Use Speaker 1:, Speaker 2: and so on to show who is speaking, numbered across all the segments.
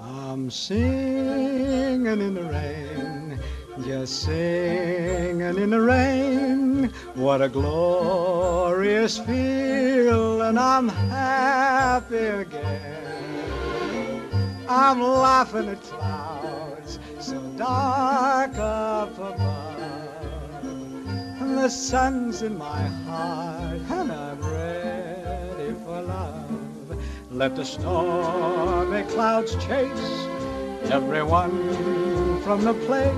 Speaker 1: I'm singing in the rain, just singing in the rain. What a glorious feeling, I'm happy again. I'm laughing at clouds so dark up above, and the sun's in my heart, and I'm ready for love. Let the stormy clouds chase everyone from the place.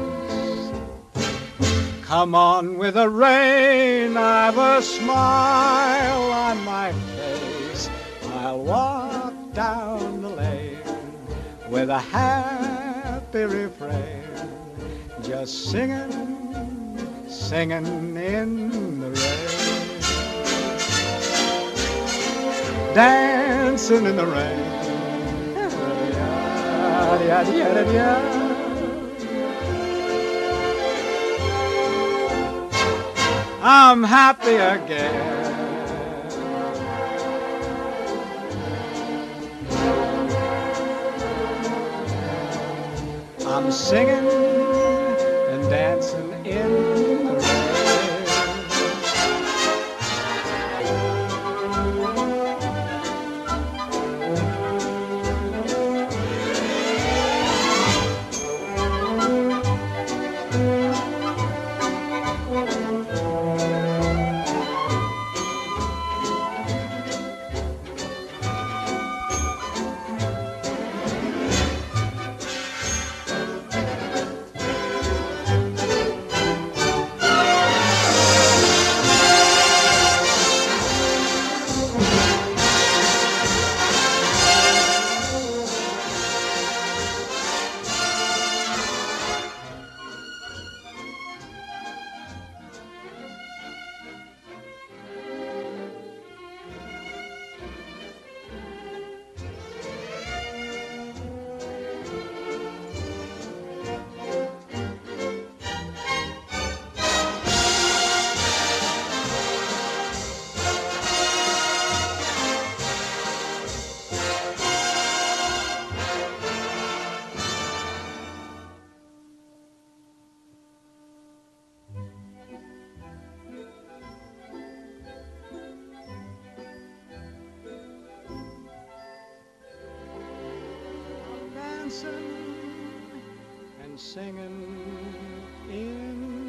Speaker 1: Come on with the rain, I've a smile on my face. I'll walk down the lane with a happy refrain, just singing, singing in the rain, dancing in the rain. I'm happy again. I'm singing and dancing in the rain. And singing in